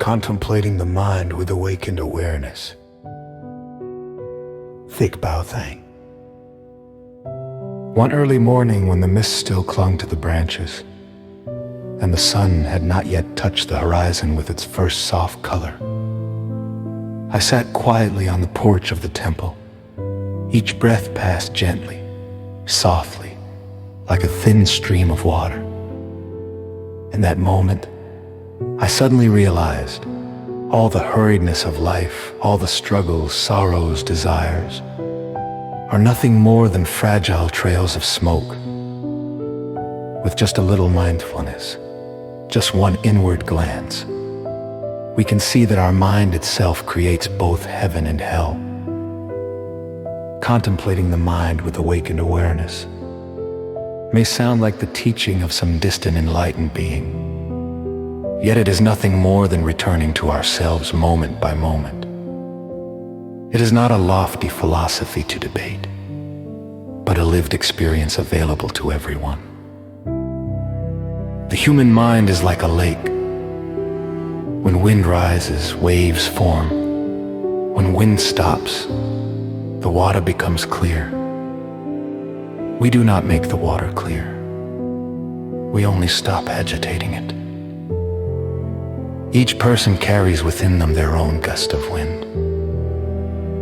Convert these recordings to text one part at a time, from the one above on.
Contemplating the mind with awakened awareness. Thích Bảo Thành. One early morning when the mist still clung to the branches, and the sun had not yet touched the horizon with its first soft color, I sat quietly on the porch of the temple. Each breath passed gently, softly, like a thin stream of water. In that moment, I suddenly realized all the hurriedness of life, all the struggles, sorrows, desires, are nothing more than fragile trails of smoke. With just a little mindfulness, just one inward glance, we can see that our mind itself creates both heaven and hell. Contemplating the mind with awakened awareness may sound like the teaching of some distant enlightened being. Yet it is nothing more than returning to ourselves moment by moment. It is not a lofty philosophy to debate, but a lived experience available to everyone. The human mind is like a lake. When wind rises, waves form. When wind stops, the water becomes clear. We do not make the water clear. We only stop agitating it. Each person carries within them their own gust of wind.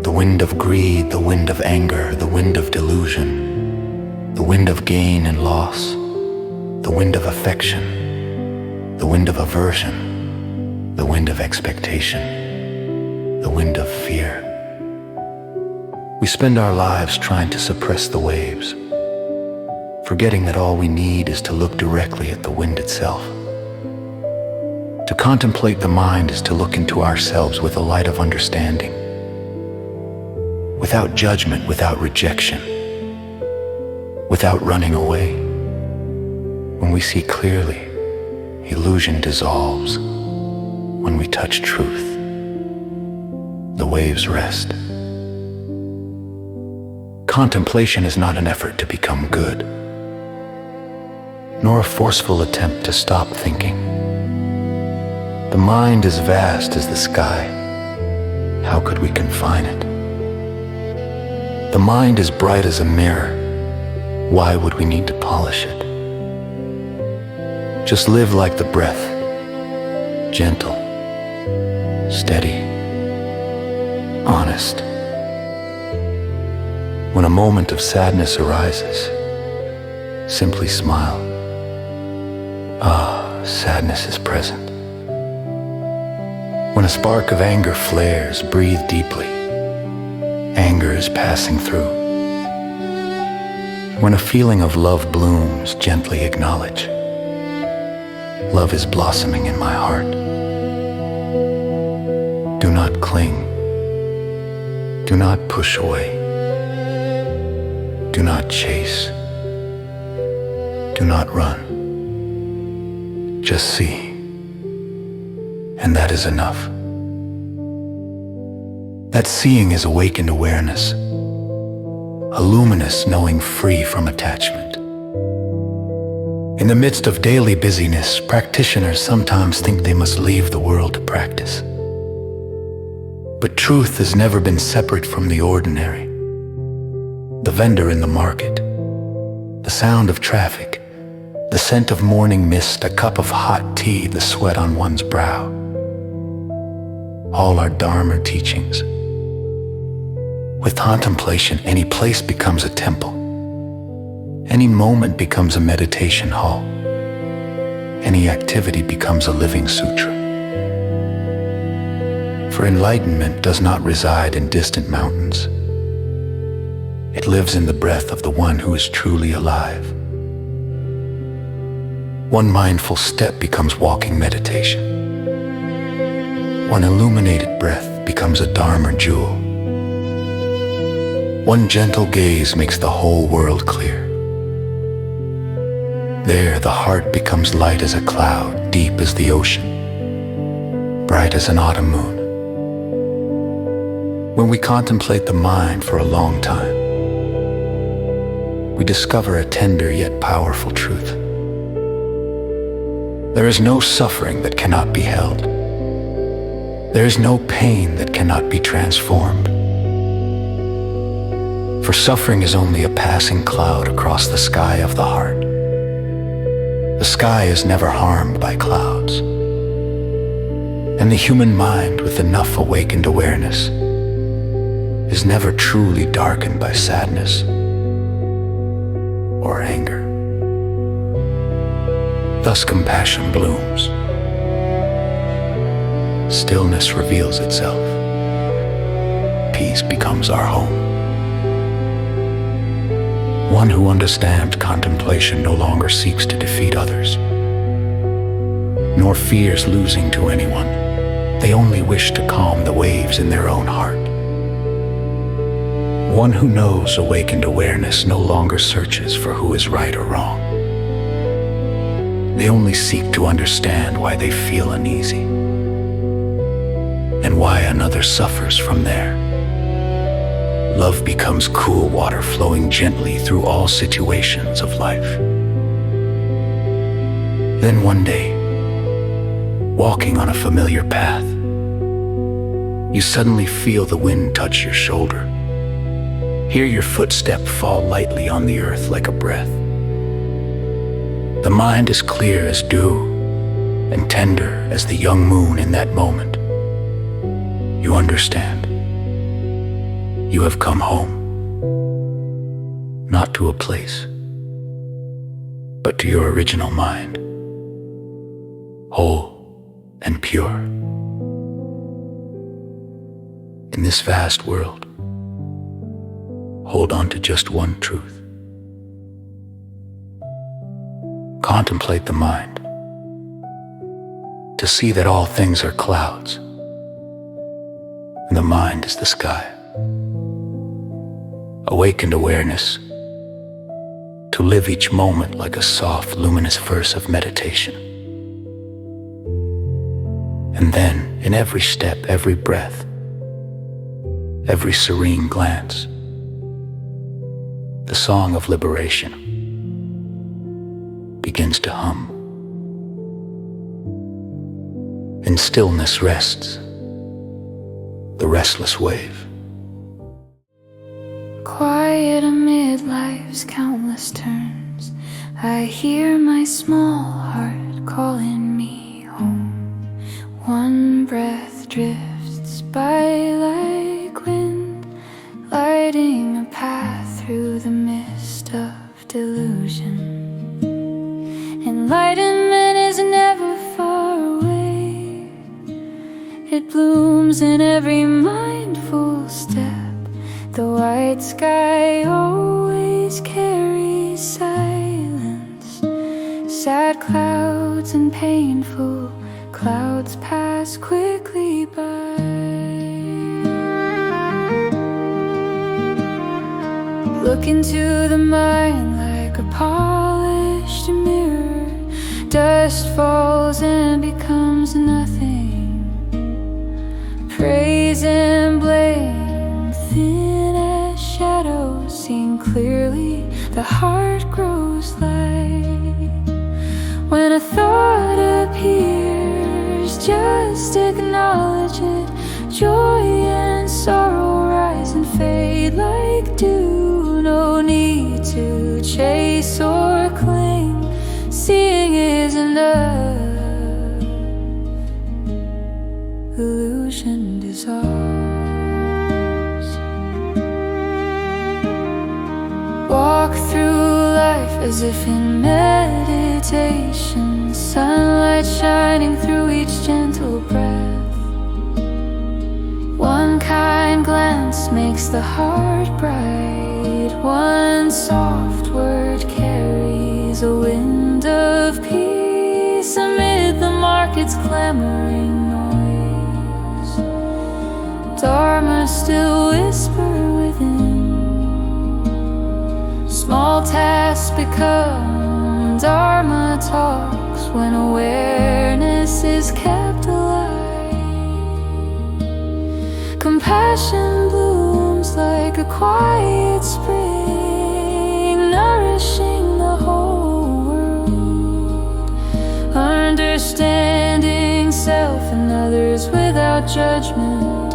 The wind of greed, the wind of anger, the wind of delusion, the wind of gain and loss, the wind of affection, the wind of aversion, the wind of expectation, the wind of fear. We spend our lives trying to suppress the waves, forgetting that all we need is to look directly at the wind itself. To contemplate the mind is to look into ourselves with a light of understanding, without judgment, without rejection, without running away. When we see clearly, illusion dissolves. When we touch truth, the waves rest. Contemplation is not an effort to become good, nor a forceful attempt to stop thinking. The mind is vast as the sky. How could we confine it? The mind is bright as a mirror. Why would we need to polish it? Just live like the breath, gentle, steady, honest. When a moment of sadness arises, simply smile. Sadness is present. When a spark of anger flares, breathe deeply. Anger is passing through. When a feeling of love blooms, gently acknowledge. Love is blossoming in my heart. Do not cling. Do not push away. Do not chase. Do not run. Just see. And that is enough. That seeing is awakened awareness, a luminous knowing free from attachment. In the midst of daily busyness, practitioners sometimes think they must leave the world to practice. But truth has never been separate from the ordinary. The vendor in the market, the sound of traffic, the scent of morning mist, a cup of hot tea, the sweat on one's brow. All are Dharma teachings. With contemplation, any place becomes a temple. Any moment becomes a meditation hall. Any activity becomes a living sutra. For enlightenment does not reside in distant mountains. It lives in the breath of the one who is truly alive. One mindful step becomes walking meditation. One illuminated breath becomes a Dharma jewel. One gentle gaze makes the whole world clear. There, the heart becomes light as a cloud, deep as the ocean, bright as an autumn moon. When we contemplate the mind for a long time, we discover a tender yet powerful truth. There is no suffering that cannot be held. There is no pain that cannot be transformed. For suffering is only a passing cloud across the sky of the heart. The sky is never harmed by clouds. And the human mind, with enough awakened awareness, is never truly darkened by sadness or anger. Thus compassion blooms. Stillness reveals itself. Peace becomes our home. One who understands contemplation no longer seeks to defeat others, nor fears losing to anyone. They only wish to calm the waves in their own heart. One who knows awakened awareness no longer searches for who is right or wrong. They only seek to understand why they feel uneasy and why another suffers from there. Love becomes cool water flowing gently through all situations of life. Then one day, walking on a familiar path, you suddenly feel the wind touch your shoulder. Hear your footstep fall lightly on the earth like a breath. The mind is clear as dew and tender as the young moon in that moment. You understand. You have come home, not to a place, but to your original mind, whole and pure. In this vast world, hold on to just one truth. Contemplate the mind, to see that all things are clouds, and the mind is the sky. Awakened awareness, to live each moment like a soft, luminous verse of meditation. And then, in every step, every breath, every serene glance, the song of liberation begins to hum. In stillness rests the restless wave. Quiet amid life's countless turns, I hear my small heart calling me home. One breath drifts by like wind, lighting a path through the mist of delusion. Enlightenment is never far away. It blooms in every mindful step. The white sky always carries silence. Sad clouds and painful clouds pass quickly by. Look into the mind like a polished mirror. Dust falls and becomes nothing. Praise and blame, thin as shadows, seen clearly. The heart grows light. When a thought appears, just acknowledge it. Joy and sorrow rise and fade like dew. No need to chase or cling. Seeing is enough. Illusion dissolves. Walk through life as if in meditation. Sunlight shining through each gentle breath. One kind glance makes the heart bright. One soft word carries a wind of peace amid the market's clamoring noise. Dharma still whisper within. Small tasks become Dharma talks when awareness is kept alive. Compassion blooms like a quiet spring, nourishing the whole world. Understanding myself and others without judgment,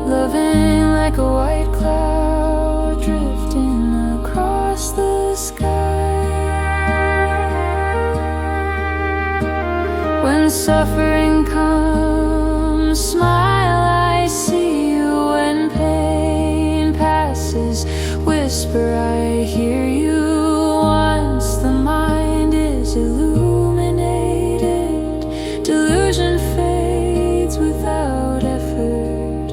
loving like a white cloud drifting across the sky. When suffering comes, smile, I see you. When pain passes, whisper, I hear you. Once the mind is illuminated, delusion fades without effort.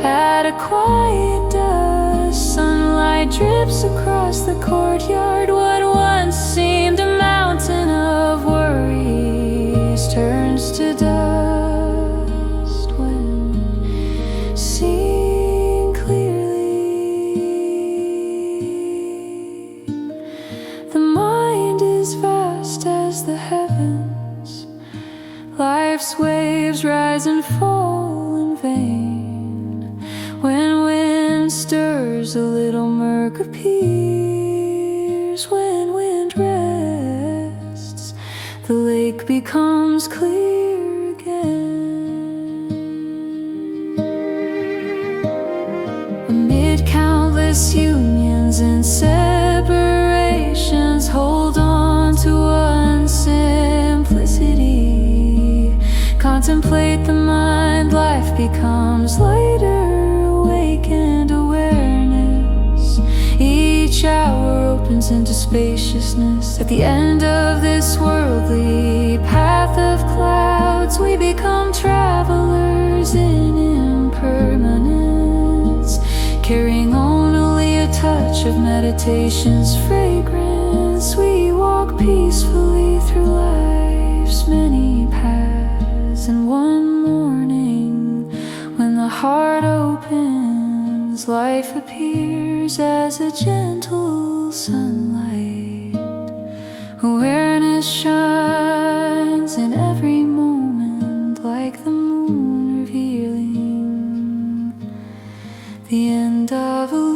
At a quiet dusk, sunlight drips across the courtyard. What once seemed a mountain of worries turns to dust when seen clearly. The mind is vast as the heavens. Life's waves rise and fall in vain. When wind stirs, a little murk appears. When wind rests, the lake becomes clear again. Amid countless unions and separations, hold on to one simplicity. Contemplate the mind, life becomes lighter. Awakened awareness, each hour opens into spaciousness. At the end of this worldly path of clouds, we become travelers in impermanence, carrying only a touch of meditation's fragrance. We walk peacefully through life's many paths, and one morning, when the heart opens, life appears as a gentle sunlight. Awareness shines in every moment like the moon revealing the end of a